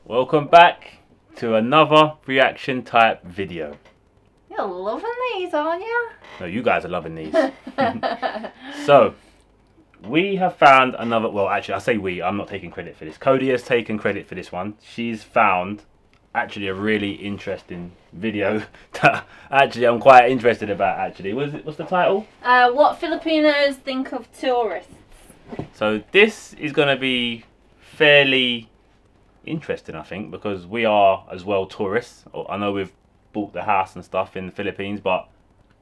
Welcome back to another reaction type video. You're loving these, aren't you? No, you guys are loving these. So, we have found another, well actually I say we, I'm not taking credit for this. Cody has taken credit for this one. She's found actually a really interesting video that actually I'm quite interested about actually. What's the title? What Filipinos think of tourists. So this is going to be fairly interesting, I think, because we are as well tourists. I know we've bought the house and stuff in the Philippines, but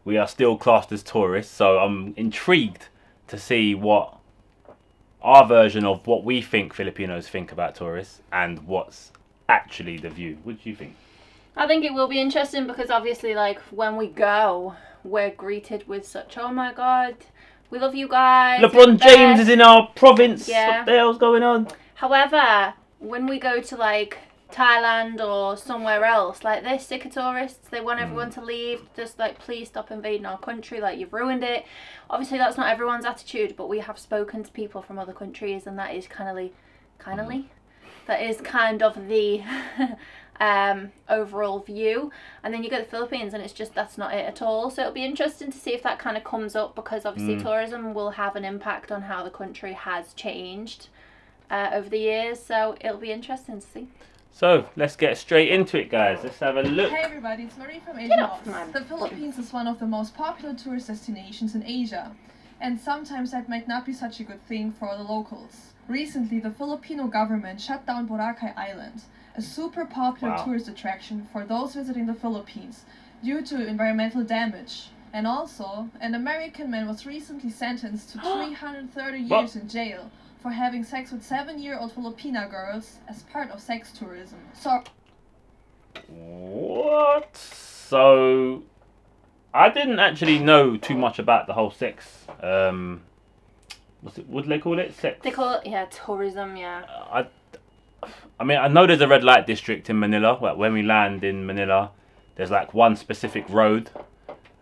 we are still classed as tourists. So I'm intrigued to see what our version of what we think Filipinos think about tourists and what's actually the view. What do you think? I think it will be interesting because obviously, like, when we go, we're greeted with such, oh my god, we love you guys. LeBron James is in our province. Yeah. What the hell's going on? However, when we go to like Thailand or somewhere else, like they're sick of tourists. They want everyone to leave. Just like, please stop invading our country. Like, you've ruined it. Obviously, that's not everyone's attitude, but we have spoken to people from other countries, and that is kind of the overall view. And then you go to the Philippines and it's just, that's not it at all. So it'll be interesting to see if that kind of comes up, because obviously tourism will have an impact on how the country has changed over the years. So it'll be interesting to see. So let's get straight into it, guys. Let's have a look. Hey everybody, it's Marie from Asia. Man. The Philippines is one of the most popular tourist destinations in Asia, and sometimes that might not be such a good thing for the locals. Recently, the Filipino government shut down Boracay Island, a super popular tourist attraction for those visiting the Philippines, due to environmental damage. And also, an American man was recently sentenced to 330 years in jail for having sex with 7-year-old Filipina girls as part of sex tourism. So, what? So, I didn't actually know too much about the whole sex. What do they call it? Sex. They call it, yeah, tourism. Yeah. I mean, I know there's a red light district in Manila. Like when we land in Manila, there's like one specific road.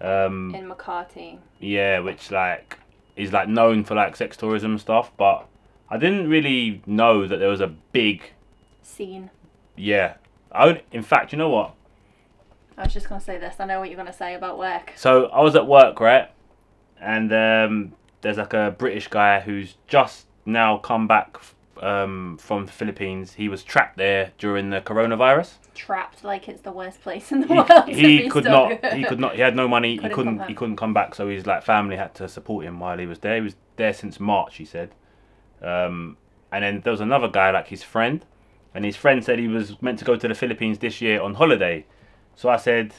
In Makati. Yeah, which like is like known for like sex tourism stuff, but I didn't really know that there was a big scene. Yeah. In fact, you know what? I was just going to say this. I know what you're going to say about work. So I was at work, right? And there's like a British guy who's just now come back from the Philippines. He was trapped there during the coronavirus. Trapped, like it's the worst place in the world. He could not. He had no money. He couldn't come back. So his like family had to support him while he was there. He was there since March, he said. And then there was another guy, like his friend, and his friend said he was meant to go to the Philippines this year on holiday. So I said,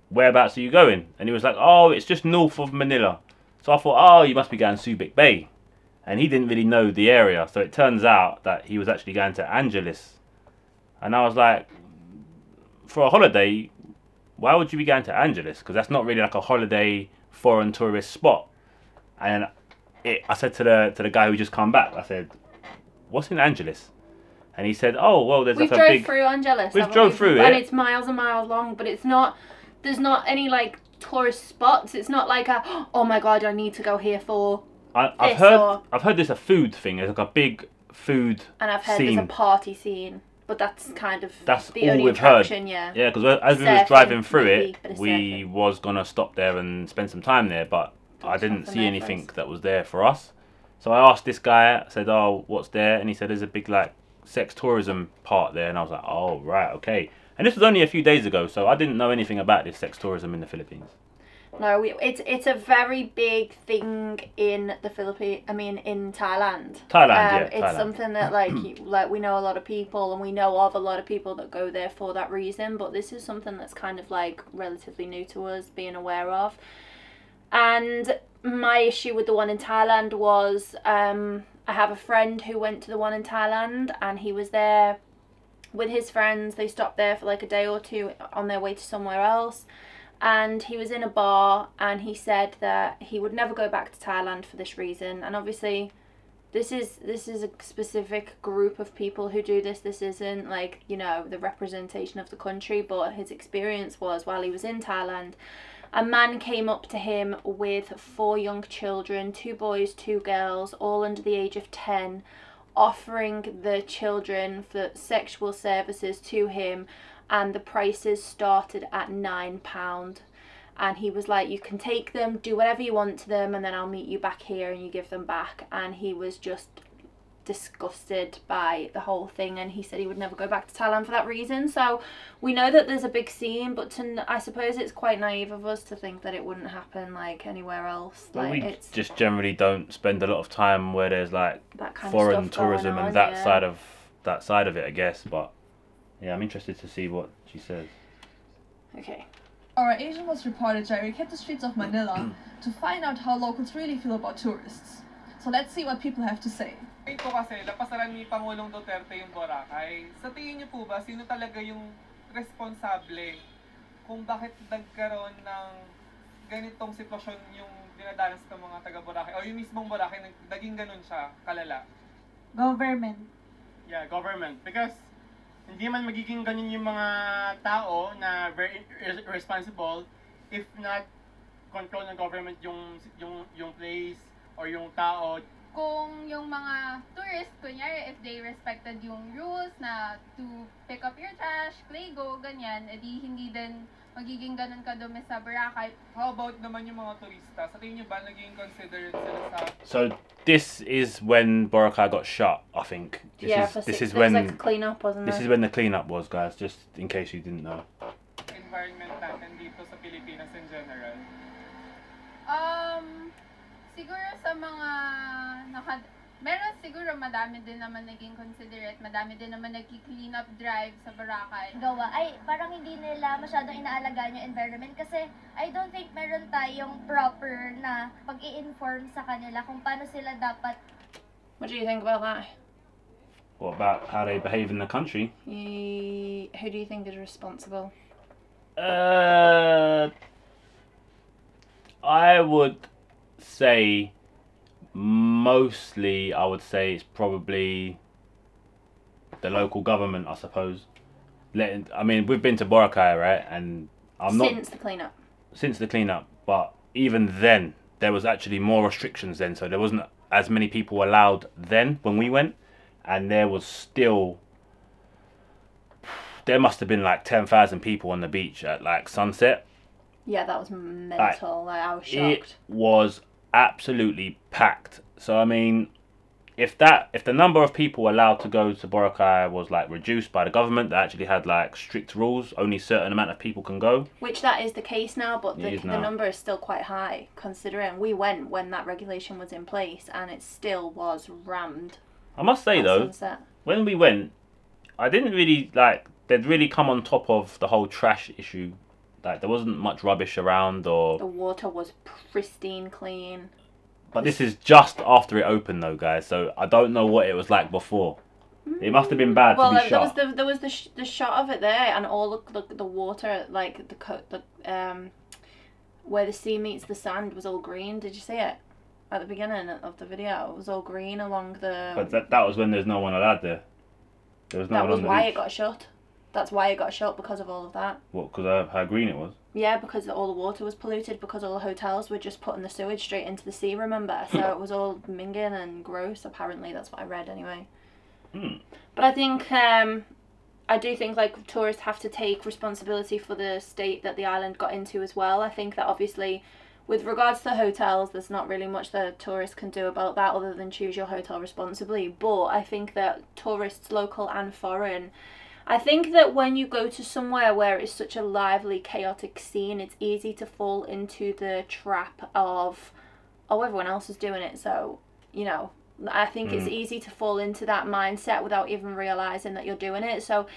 whereabouts are you going? And he was like, oh, it's just north of Manila. So I thought, oh, you must be going Subic Bay. And he didn't really know the area. So it turns out that he was actually going to Angeles. And I was like, for a holiday, why would you be going to Angeles? Because that's not really like a holiday foreign tourist spot. And I said to the guy who just come back, I said, what's in Angeles? And he said, oh, well, there's like a big... We've drove through Angeles. We've drove through it. And it's miles and miles long, but it's not... There's not any, like, tourist spots. It's not like a, oh my god, I need to go here for I've heard there's a food thing. There's like a big food and I've heard scene. There's a party scene. But that's kind of that's the all only we've attraction, heard. yeah. Yeah, because as we was driving through it, we surfing. was going to stop there and spend some time there, but I didn't see anything that was there for us. So I asked this guy, I said, oh, what's there? And he said, there's a big, like, sex tourism part there. And I was like, oh, right, okay. And this was only a few days ago, so I didn't know anything about this sex tourism in the Philippines. No, it's a very big thing in the Philippines. I mean, in Thailand. Yeah, it's Thailand. Something that like we know a lot of people, and we know of a lot of people that go there for that reason. But this is something that's kind of like relatively new to us, being aware of. And my issue with the one in Thailand was I have a friend who went to the one in Thailand, and he was there with his friends. They stopped there for like a day or two on their way to somewhere else. And he was in a bar, and he said that he would never go back to Thailand for this reason. And obviously, this is a specific group of people who do this. This isn't like, you know, the representation of the country, but his experience was while he was in Thailand, a man came up to him with 4 young children, 2 boys, 2 girls, all under the age of 10, offering the children for sexual services to him, and the prices started at £9. And he was like, you can take them, do whatever you want to them, and then I'll meet you back here and you give them back. And he was just disgusted by the whole thing, and he said he would never go back to Thailand for that reason. So we know that there's a big scene, but I suppose it's quite naive of us to think that it wouldn't happen like anywhere else. Well, like, we just generally don't spend a lot of time where there's like that kind foreign of stuff going tourism on, and that yeah. side of it, I guess. But yeah, I'm interested to see what she says. Okay. Our Asian Post reporter Jerry hit the streets of Manila to find out how locals really feel about tourists. So let's see what people have to say. Ngayon po kasi, napasaran ni Pangulong Duterte yung Boracay. Sa tingin niyo po ba, sino talaga yung responsable kung bakit nagkaroon ng ganitong sitwasyon yung dinadanas ng mga taga-Boracay? O yung mismong Boracay, naging ganun siya, kalala? Government. Yeah, government. Because hindi man magiging ganun yung mga tao na very irresponsible if not control ng government yung place or yung tao. Kung yung mga tourists, kunyari, if they respected yung rules na to pick up your trash, play go, ganyan, edi hindi din magiging ganun kadumi sa Boracay. How about naman yung mga turista? Sa tingin niyo ba naging considerate sila sa... So this is when Boracay got shut, I think. This is when like a clean-up, wasn't this there? is when the cleanup was, guys. Just in case you didn't know. environment natin dito sa Pilipinas in general? Siguro sa mga meron siguro madami din naman naging considerate, madami din naman nagki-clean up drive sa Boracay. Gawa ay parang hindi nila masyadong inaalagaan yung environment kasi I don't think meron tayong proper na pag-i-inform sa kanila kung paano sila dapat. What do you think about that? What about how they behave in the country? Who do you think is responsible? I would say mostly I would say it's probably the local government, I suppose. I mean, we've been to Boracay, right? And Since the cleanup. But even then there was actually more restrictions then, so there wasn't as many people allowed then when we went, and there must have been like 10,000 people on the beach at like sunset. Yeah, that was mental. Like, I was shocked. It was absolutely packed. So I mean, if the number of people allowed to go to Boracay was like reduced by the government, they actually had like strict rules, only a certain amount of people can go. Which that is the case now, but the number is still quite high considering we went when that regulation was in place and it still was rammed. I must say though, sunset. When we went, I didn't really like they'd really come on top of the whole trash issue. Like there wasn't much rubbish around, or the water was pristine clean. But this is just after it opened though, guys, so I don't know what it was like before. It must have been bad to be shot. There was the shot of it there, and all the water, like where the sea meets the sand, was all green. Did you see it at the beginning of the video? It was all green along the. But that was when there's no one allowed there. There was no one on the beach. That was why it got shut. That's why it got shut, because of all of that. What? Because of how green it was? Yeah, because all the water was polluted, because all the hotels were just putting the sewage straight into the sea, remember? So it was all minging and gross, apparently. That's what I read anyway. But I think, I do think like tourists have to take responsibility for the state that the island got into as well. I think that obviously with regards to the hotels, there's not really much that tourists can do about that other than choose your hotel responsibly. But I think that tourists, local and foreign, I think that when you go to somewhere where it's such a lively, chaotic scene, it's easy to fall into the trap of, oh, everyone else is doing it, so, you know, I think it's easy to fall into that mindset without even realising that you're doing it. So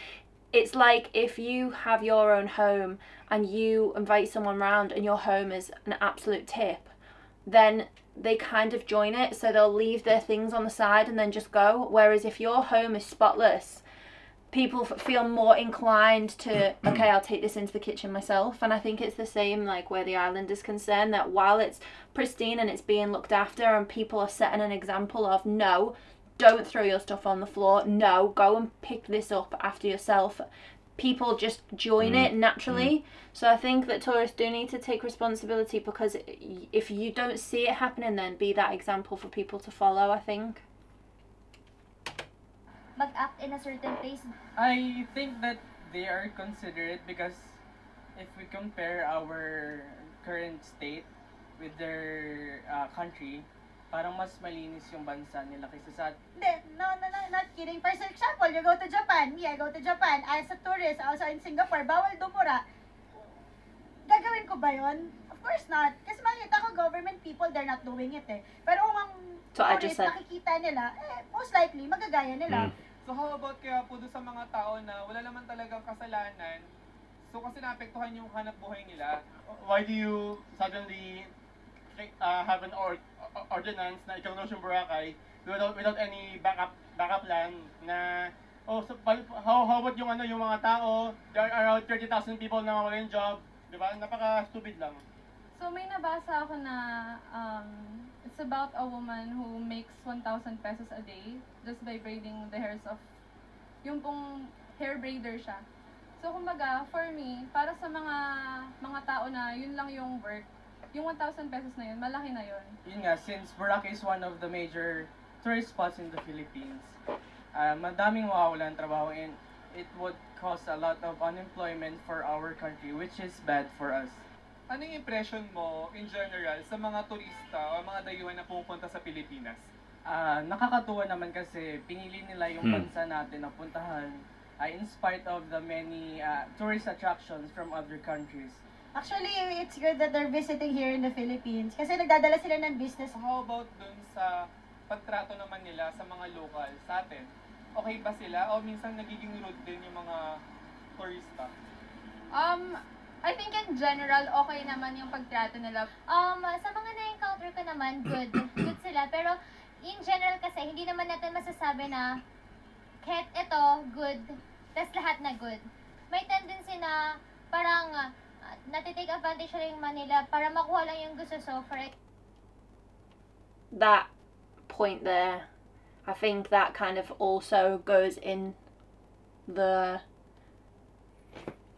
it's like if you have your own home and you invite someone round and your home is an absolute tip, then they kind of join it, so they'll leave their things on the side and then just go. Whereas if your home is spotless, people feel more inclined to, okay, I'll take this into the kitchen myself. And I think it's the same like where the island is concerned, that while it's pristine and it's being looked after and people are setting an example of, no, don't throw your stuff on the floor, no, go and pick this up after yourself, people just join it naturally. So I think that tourists do need to take responsibility, because if you don't see it happening, then be that example for people to follow, I think. mag-act in a certain place? I think that they are considerate because if we compare our current state with their country, parang mas malinis yung bansa nila kaysa sa Hindi, no, not kidding. For example, you go to Japan, me, I go to Japan, as a tourist, also in Singapore, bawal dumura. Gagawin ko ba yun? Of course not. Kasi makikita ko government people, they're not doing it eh. Pero kung ang So I just tourist said- nakikita nila, most likely, magagaya nila. So how about kaya po doon sa mga tao na wala naman talagang kasalanan, so kasi naapektuhan yung hanap buhay nila? Why do you suddenly have an ordinance na i-close yung Boracay without any backup plan na how about yung yung mga tao, there are around 30,000 people na mawala yung job, di ba? Napaka-stupid lang. So may nabasa ako na it's about a woman who makes 1,000 pesos a day just by braiding the hairs of, yung pong hair braider siya. So kumbaga, for me, para sa mga tao na yun lang yung work, yung 1,000 pesos na yun, malaki na yun. Yun nga, since Boracay is one of the major tourist spots in the Philippines, madaming mawawalan ng trabaho and it would cause a lot of unemployment for our country, which is bad for us. Anong impression mo in general sa mga turista o mga dayuhan na pumupunta sa Pilipinas? Nakakatuwa naman kasi pinili nila yung bansa natin na puntahan in spite of the many tourist attractions from other countries. Actually, it's good that they're visiting here in the Philippines kasi nagdadala sila ng business. So how about dun sa pagtrato naman nila sa mga local sa atin? Okay ba sila o minsan nagiging rude din yung mga turista? I think in general, okay naman yung pagtrato nila. Sa mga na-encounter ko naman, good. Good sila. Pero, in general kasi, hindi naman natin masasabi na kahit ito, good, tas lahat na good. May tendency na parang natitake advantage lang yung Manila para makuha lang yung gusto. So, for it, That point there, I think that kind of also goes in the...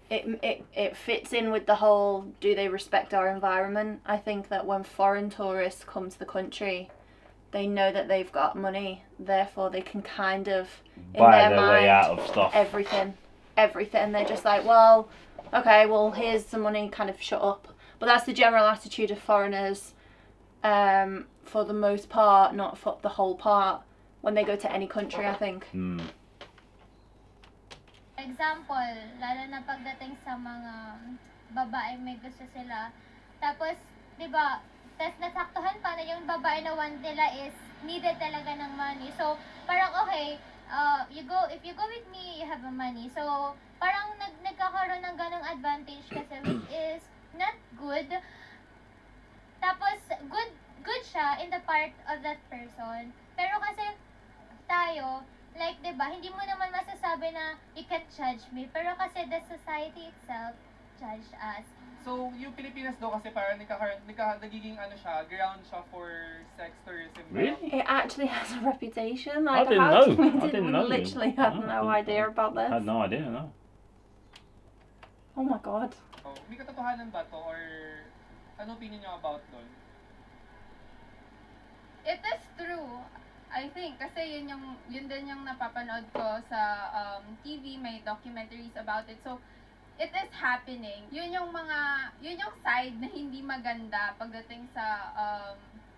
It fits in with the whole, do they respect our environment? I think that when foreign tourists come to the country, they know that they've got money, therefore they can kind of, in Buy their their mind, way out of stuff. everything. They're just like, well, okay, well, here's some money, kind of shut up. But that's the general attitude of foreigners, for the most part, not for the whole part, when they go to any country, I think. example, lalo na pagdating sa mga babae may gusto sila. Tapos, di ba, tas nasaktuhan pa na yung babae na want nila is needed talaga ng money. So, parang okay, if you go with me, you have a money. So, parang nagkakaroon ng ganong advantage kasi which is not good. Tapos, good siya in the part of that person. Pero kasi tayo, like, diba, hindi mo naman masasabi na you can't judge me. Pero kasi the society itself judge us. So, yung Pilipinas daw kasi parang nagiging ground siya for sex tourism. Really? It actually has a reputation. I Like, didn't how know. we I didn't know. literally had No, no I idea about this. I had no idea, no. Oh my god. Oh, may katotohanan ba to or ano opinion niyo about doon? It is true. I think kasi yun din yung napapanood ko sa TV, may documentaries about it. So it is happening. Yun yung side na hindi maganda pagdating sa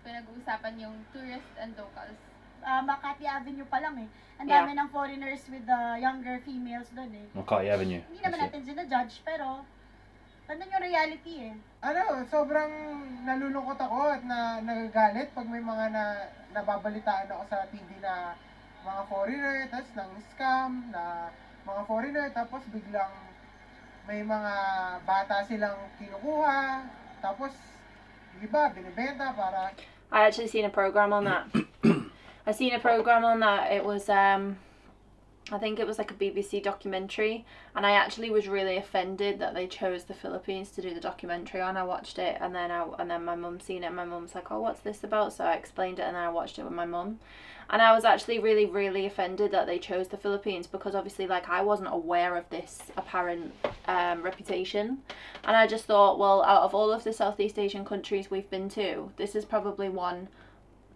pinag-uusapan yung tourists and locals. Makati Avenue pa lang eh. Ang dami ng foreigners with the younger females doon eh. Makati Avenue. Hindi naman natin sinajudge, pero tanong yung reality eh. Sobrang nalulungkot ako at nagagalit pag may mga nababalitaan ako sa TV na mga foreigner, tapos nang scam na mga foreigner, tapos biglang may mga bata silang kinukuha, tapos iba binibenta para... I actually seen a program on that. It was I think it was like a BBC documentary, and I actually was really offended that they chose the Philippines to do the documentary on. I watched it, and then my mum seen it, and my mum's like, oh, what's this about? So I explained it, and then I watched it with my mum, and I was actually really, really offended that they chose the Philippines, because obviously, like, I wasn't aware of this apparent reputation, and I just thought, well, out of all of the Southeast Asian countries we've been to, this is probably one,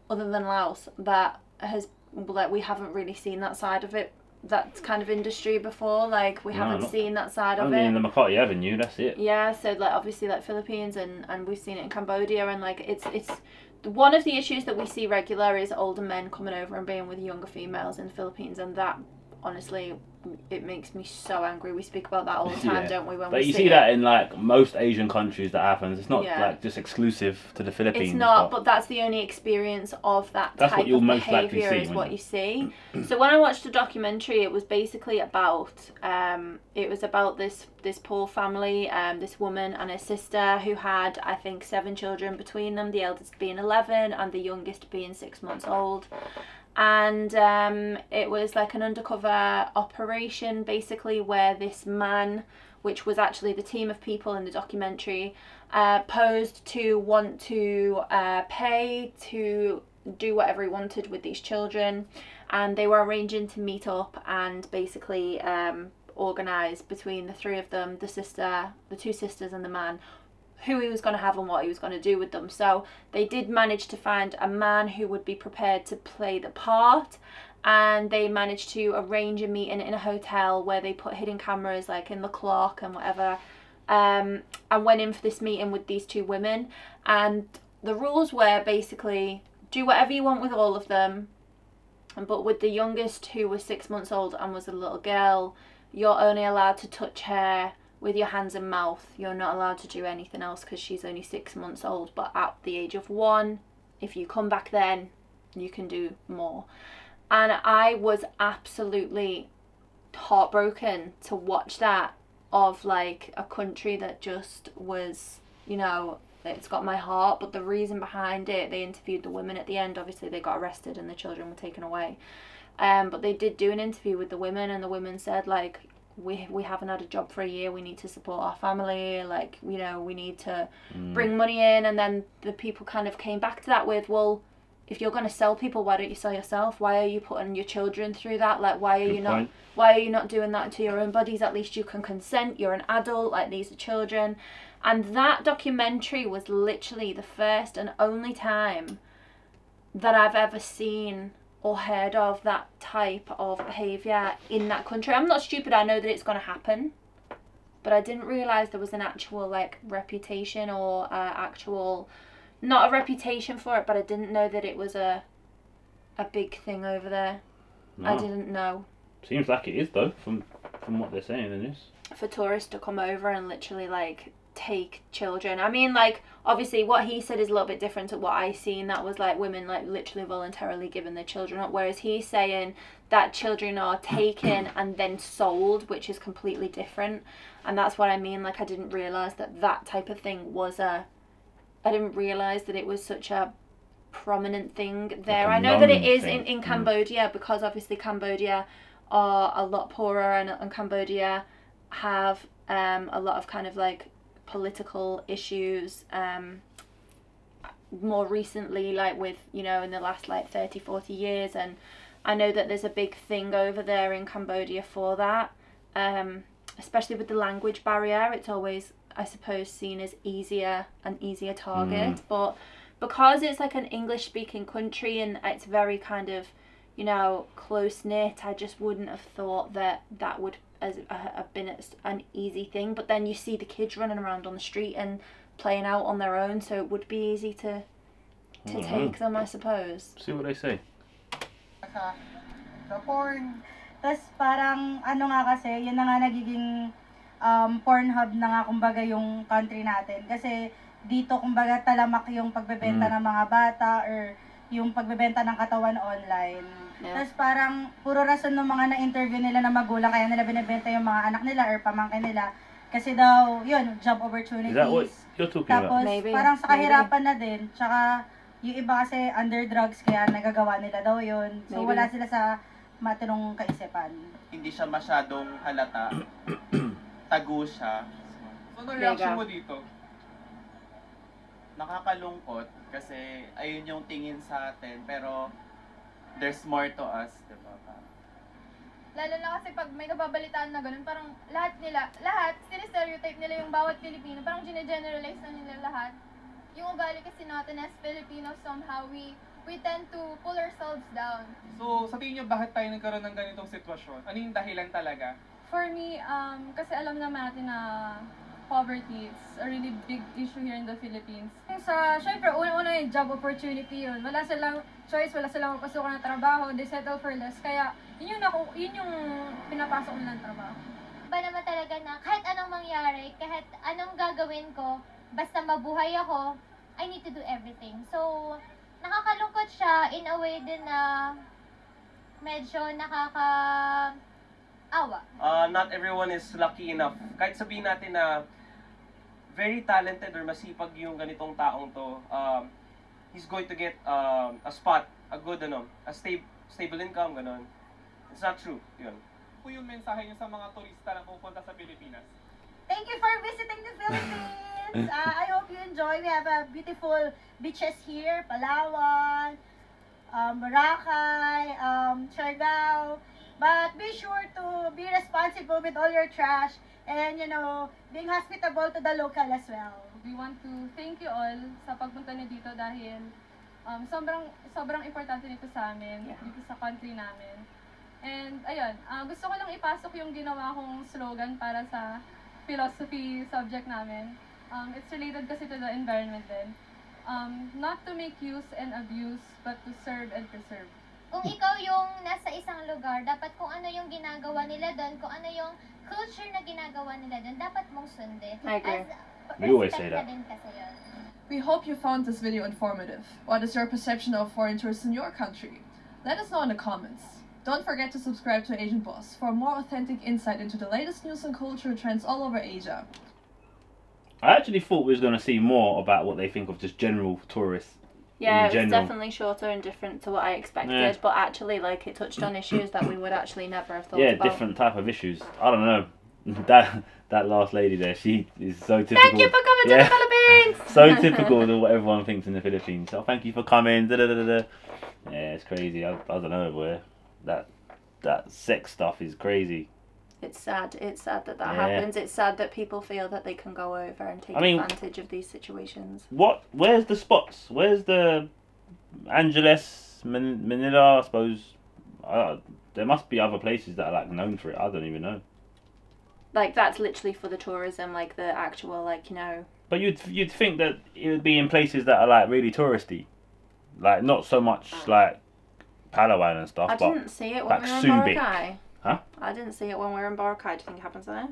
other than Laos, that has like we haven't really seen that side of it, that kind of industry before. Like we haven't seen that side of it. Only in the Makati Avenue, that's it. Yeah, so like obviously like Philippines and we've seen it in Cambodia, and like it's one of the issues that we see regular is older men coming over and being with younger females in the Philippines, and that honestly, it makes me so angry. We speak about that all the time, don't we? But you see that in like most Asian countries that happens. It's not like just exclusive to the Philippines. It's not, but that's the only experience of that that's type what you'll of most likely behaviour see, is what you see. So when I watched the documentary, it was basically about this poor family, this woman and her sister who had, I think, 7 children between them, the eldest being 11 and the youngest being 6 months old. And it was like an undercover operation basically where this man, which was actually the team of people in the documentary, posed to want to pay to do whatever he wanted with these children, and they were arranging to meet up and basically organise between the 3 of them, the 2 sisters and the man, who he was going to have and what he was going to do with them. So they did manage to find a man who would be prepared to play the part, and they managed to arrange a meeting in a hotel where they put hidden cameras like in the clock and whatever, and went in for this meeting with these 2 women. And the rules were basically do whatever you want with all of them, but with the youngest, who was 6 months old and was a little girl, you're only allowed to touch her with your hands and mouth. You're not allowed to do anything else because she's only 6 months old. But at the age of 1, if you come back then, you can do more. And I was absolutely heartbroken to watch that, of like a country that just was, you know, it's got my heart. But the reason behind it, they interviewed the women at the end. Obviously they got arrested and the children were taken away. But they did do an interview with the women, and the women said like, we haven't had a job for a year, we need to support our family, like, you know, we need to bring money in. And then the people kind of came back to that with, well, if you're going to sell people, why don't you sell yourself? Why are you putting your children through that? Like, why are you not doing that to your own bodies? At least you can consent, you're an adult, like these are children. And that documentary was literally the first and only time that I've ever seen or heard of that type of behaviour in that country. I'm not stupid, I know that it's going to happen, but I didn't realise there was an actual like reputation or not a reputation for it, but I didn't know that it was a big thing over there. No. I didn't know. Seems like it is though, from what they're saying in this. For tourists to come over and literally like take children. I mean, like, obviously what he said is a little bit different to what I seen. That was like women like literally voluntarily giving their children up, whereas he's saying that children are taken and then sold, which is completely different. And that's what I mean, like I didn't realise that type of thing was I didn't realise that it was such a prominent thing there. Like I know that it is in Cambodia, because obviously Cambodia are a lot poorer, and Cambodia have a lot of kind of like political issues more recently, like with, you know, in the last like 30-40 years. And I know that there's a big thing over there in Cambodia for that, especially with the language barrier. It's always, I suppose, seen as an easier target, but because it's like an English speaking country and it's very kind of, you know, close knit, I just wouldn't have thought that would have been an easy thing. But then you see the kids running around on the street and playing out on their own, so it would be easy to take them, I suppose. See what they say. Sa porn. Tapos parang ano nga kasi, yun na nga nagiging porn hub na nga kumbaga yung country natin. Kasi dito kumbaga talamak yung pagbebenta ng mga bata or yung pagbebenta ng katawan online. Yeah. Tapos parang puro rason ng mga na-interview nila na magulang kaya nila binibenta yung mga anak nila or pamangkin nila. Kasi daw, yun, job opportunities. Is that what you're talking Tapos about? Maybe, parang sa kahirapan na din. Tsaka yung iba kasi under drugs kaya nagagawa nila daw yun. So wala sila sa matinong kaisipan. Hindi siya masyadong halata. Tago siya. So, ano reaction mo dito? Nakakalungkot kasi ayun yung tingin sa atin, pero there's more to us, diba? Lalo na kasi pag may nababalitaan na ganun, parang lahat, sinistereotype nila yung bawat Pilipino, parang gine-generalize na nila lahat. Yung ugali kasi natin as Filipinos, somehow we we tend to pull ourselves down. So, sa tingin nyo, bakit tayo nagkaroon ng ganitong sitwasyon? Ano yung dahilan talaga? For me, kasi alam naman natin na poverty is a really big issue here in the Philippines. Syempre, una-una yung job opportunity yun. Wala silang choice, wala silang mapasukan ng trabaho, they settle for less. Kaya, yun yung pinapasok nila ng trabaho. Ba naman talaga na kahit anong mangyari, kahit anong gagawin ko, basta mabuhay ako, I need to do everything. So, nakakalungkot siya in a way din na medyo nakakaawa. Not everyone is lucky enough. Kahit sabihin natin na very talented or masipag yung ganitong taong to, he's going to get a spot, a good a stable income, ganon. It's not true, yun. Po yung mensahe niyo sa mga turista na pupunta sa Pilipinas? Thank you for visiting the Philippines. I hope you enjoy. We have beautiful beaches here, Palawan, Boracay, Siargao. But be sure to be responsible with all your trash and, you know, being hospitable to the local as well. We want to thank you all sa pagpunta niyo dito dahil sobrang importante nito sa amin, dito sa country namin. And ayun, gusto ko lang ipasok yung ginawa kong slogan para sa philosophy subject namin. It's related kasi to the environment din. Not to make use and abuse, but to serve and preserve. Kung ikaw yung nasa isang lugar, dapat kung ano yung ginagawa nila doon, kung ano yung culture na ginagawa nila doon, dapat mong sundin. I agree. We always say Respect that. na din kasi yun. We hope you found this video informative. What is your perception of foreign tourists in your country? Let us know in the comments. Don't forget to subscribe to Asian Boss for more authentic insight into the latest news and culture trends all over Asia. I actually thought we was going to see more about what they think of just general tourists. Yeah, in it was general. definitely shorter and different to what I expected, Yeah. but actually, like, it touched on issues that we would actually never have thought Yeah, about. different type of issues. I don't know. That last lady there, she is so typical. Thank you for coming to the Philippines! So typical of what everyone thinks in the Philippines. So thank you for coming. Da, da, da, da. Yeah, it's crazy. I don't know where that sex stuff is crazy. It's sad. It's sad that Yeah. happens. It's sad that people feel that they can go over and take advantage of these situations. Where's the spots? Where's the Angeles, Manila? I suppose there must be other places that are like known for it. I don't even know. Like, that's literally for the tourism, like the actual, like, you know. But you'd think that it would be in places that are like really touristy, like not so much like Palawan and stuff. I but didn't see it when like we were in Subic. Boracay. Huh? I didn't see it when we were in Boracay. Do you think it happens there?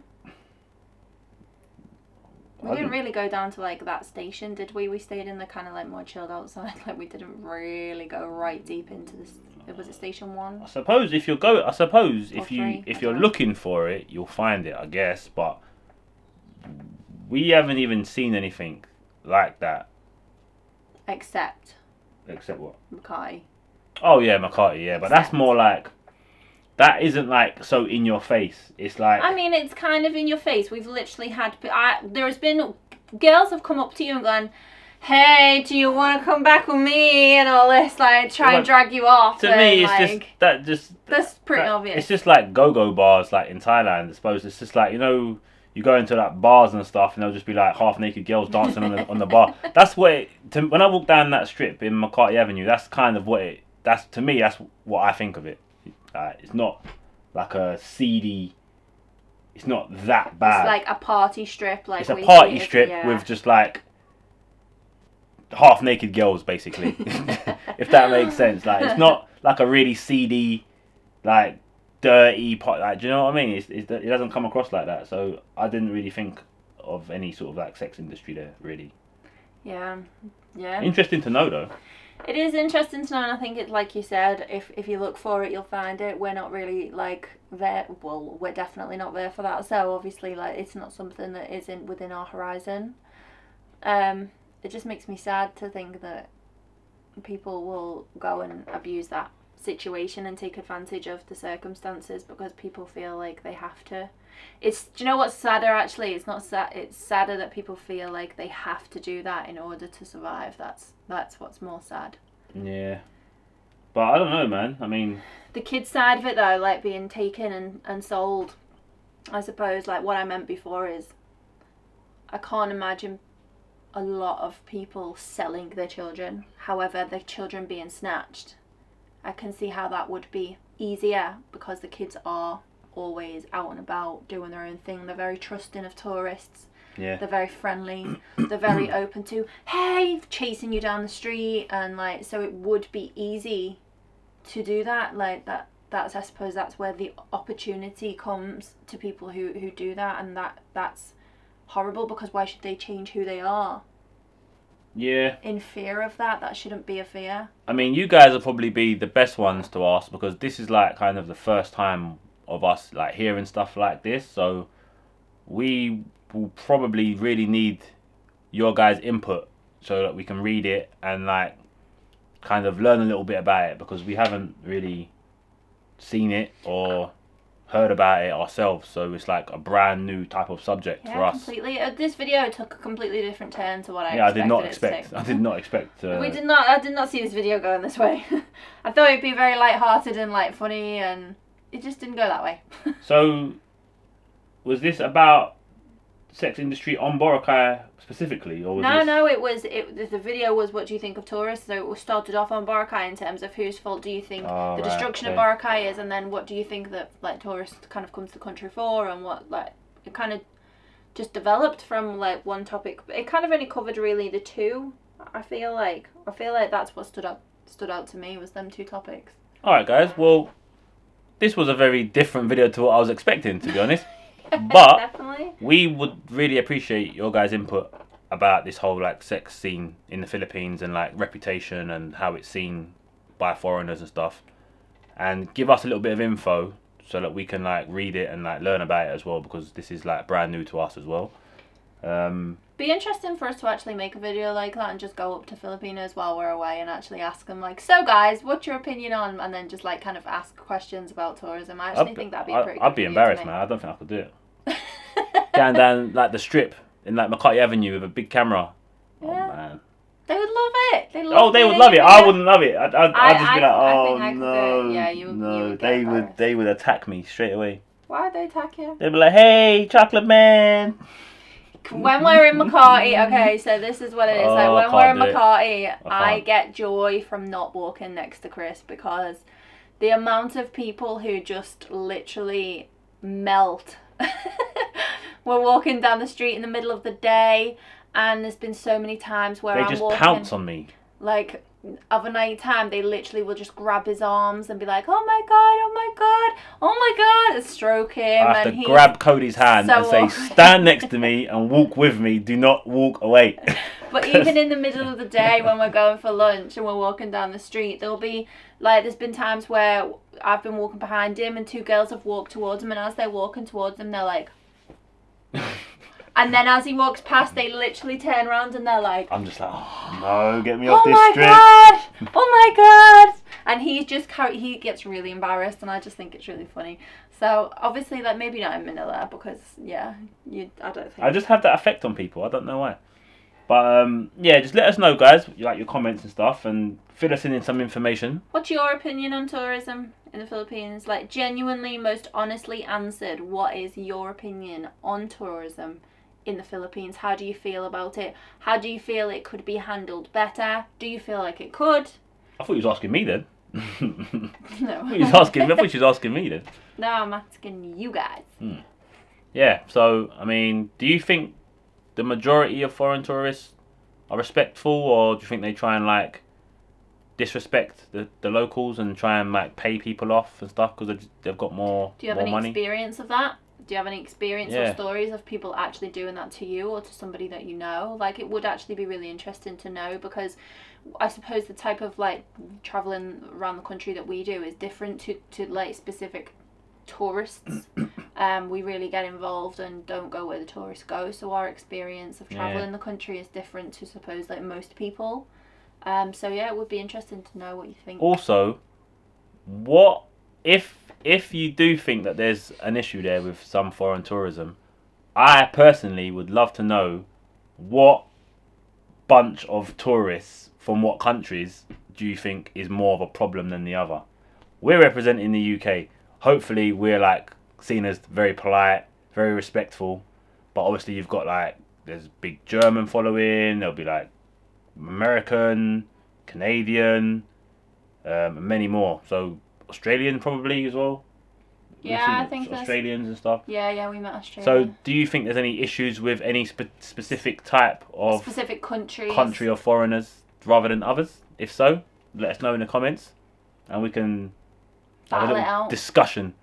We I didn't really go down to like that station, did we? We stayed in the kind of like more chilled outside. Like, we didn't really go right deep into this. Was it station 1? I suppose if three, if you're looking for it, you'll find it, I guess. But we haven't even seen anything like that. Except what? Makati. Oh yeah, Makati. Yeah, but that's more like that isn't like so in your face. It's like I mean, it's kind of in your face. We've literally had. There's been girls have come up to you and gone, "Hey, do you want to come back with me?" and all this, like try and drag you off. To me, it's like, that's pretty obvious. It's just like go-go bars, like in Thailand. I suppose it's just like, you know, you go into like bars and stuff, and there'll just be like half-naked girls dancing on the bar. That's what when I walk down that strip in Makati Avenue, that's kind of what that's to me. That's what I think of it. It's not like a seedy. It's not that bad. It's like a party strip. Like, it's a party strip with just like half-naked girls, basically. If that makes sense. Like, it's not like a really seedy, like dirty pot. Like, do you know what I mean? It doesn't come across like that. So I didn't really think of any sort of like sex industry there, really. Yeah. Interesting to know, though. It is interesting to know, and I think it's like you said, if you look for it, you'll find it. We're not really like there. Well, we're definitely not there for that. So obviously, like, it's not something that isn't within our horizon. It just makes me sad to think that people will go and abuse that situation and take advantage of the circumstances because people feel like they have to. Do you know what's sadder, actually? It's not sad. It's sadder that people feel like they have to do that in order to survive. That's what's more sad. Yeah. But I don't know, man. I mean, the kid side of it, though, like being taken and sold, I suppose, like what I meant before is I can't imagine a lot of people selling their children. However, their children being snatched, I can see how that would be easier because the kids are always out and about doing their own thing. They're very trusting of tourists. Yeah. They're very friendly. They're very open to, hey, chasing you down the street, and like, so it would be easy to do that. Like that's, I suppose that's where the opportunity comes to people who do that, and that's horrible, because why should they change who they are? Yeah. In fear of that? That shouldn't be a fear. I mean, you guys will probably be the best ones to ask, because this is like kind of the first time of us like hearing stuff like this, so we will probably really need your guys' input so that we can read it and like kind of learn a little bit about it, because we haven't really seen it or heard about it ourselves, so it's like a brand new type of subject for us. Completely. This video took a completely different turn to what I I did not expect. I did not expect. I did not see this video going this way. I thought it'd be very light-hearted and like funny, and it just didn't go that way. So, was this about sex industry on Boracay specifically, or was No, the video was, what do you think of tourists? So it was started off on Boracay in terms of whose fault do you think the destruction of Boracay is, and then what do you think that like tourists kind of comes to the country for, and what like it kind of just developed from like one topic. It kind of only covered really the two. I feel like that's what stood out to me, was them two topics. All right, guys. Well, this was a very different video to what I was expecting, to be honest. But definitely, we would really appreciate your guys' input about this whole like sex scene in the Philippines, and like reputation and how it's seen by foreigners and stuff, and give us a little bit of info so that we can like read it and like learn about it as well, because this is like brand new to us as well. Be interesting for us to actually make a video like that and just go up to Filipinos while we're away and actually ask them like, so guys, what's your opinion on, and then just like kind of ask questions about tourism. I actually think that'd be a pretty good I'd be embarrassed, man. I don't think I could do it. Going down like the strip in like Makati Avenue with a big camera. Yeah. Oh man. They would love it. They would love it. I wouldn't love it. I'd just be like, oh no, yeah, you no. would They would attack me straight away. Why would they attack you? They'd be like, hey, chocolate man. When we're in Makati, okay, so this is what it is. Like when we're in Makati, I get joy from not walking next to Chris, because the amount of people who just literally melt. We're walking down the street in the middle of the day, and there's been so many times where I'm walking, pounce on me. Like of a night time, they literally will just grab his arms and be like, oh my god, oh my god, oh my god, and stroke him. I have to grab Cody's hand and say, stand next to me and walk with me, do not walk away. But even in the middle of the day when we're going for lunch and we're walking down the street, there'll be like, there's been times where I've been walking behind him and two girls have walked towards him, and as they're walking towards him, they're like, and then as he walks past, they literally turn around and they're like, I'm just like, oh no, get me off this strip. Oh my god! And he gets really embarrassed, and I just think it's really funny. So obviously, like, maybe not in Manila, because I don't think I just have that effect on people. I don't know why. But yeah, just let us know, guys, like your comments and stuff, and fill us in some information. What's your opinion on tourism in the Philippines? Like, genuinely, most honestly answered, what is your opinion on tourism in the Philippines? How do you feel about it? How do you feel it could be handled better? Do you feel like it could? I thought you was asking me then. No. I thought she was asking me then. No, I'm asking you guys. Yeah, so, I mean, do you think the majority of foreign tourists are respectful, or do you think they try and like disrespect the locals and try and like pay people off and stuff because they've got more money? Do you have any experience of that? Do you have any experience or stories of people actually doing that to you or to somebody that you know? Like, it would actually be really interesting to know, because I suppose the type of like traveling around the country that we do is different to like specific tourists. We really get involved and don't go where the tourists go, so our experience of traveling the country is different to suppose like most people. So yeah, it would be interesting to know what you think. Also, what if you do think that there's an issue there with some foreign tourism, I personally would love to know what bunch of tourists from what countries do you think is more of a problem than the other. We're representing the UK. Hopefully we're like seen as very polite, very respectful, but obviously you've got like there's big German following. There'll be like American, Canadian, and many more. So Australian probably as well. Yeah, I think Australians and stuff. Yeah, we met Australia. So, do you think there's any issues with any specific type of specific country or foreigners rather than others? If so, let us know in the comments, and we can have a little discussion.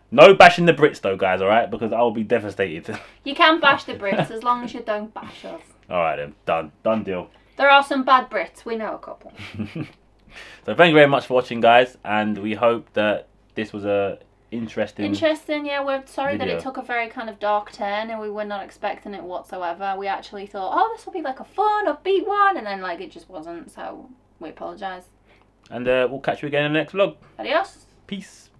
No bashing the Brits though, guys. All right, because I'll be devastated. You can bash the Brits as long as you don't bash us. All right then, done deal. There are some bad Brits. We know a couple. So thank you very much for watching, guys, and we hope that this was a interesting, yeah. We're sorry that it took a very kind of dark turn, and we were not expecting it whatsoever. We actually thought, oh, this will be like a fun, upbeat one, and then like it just wasn't. So we apologise. And we'll catch you again in the next vlog. Adios. Peace.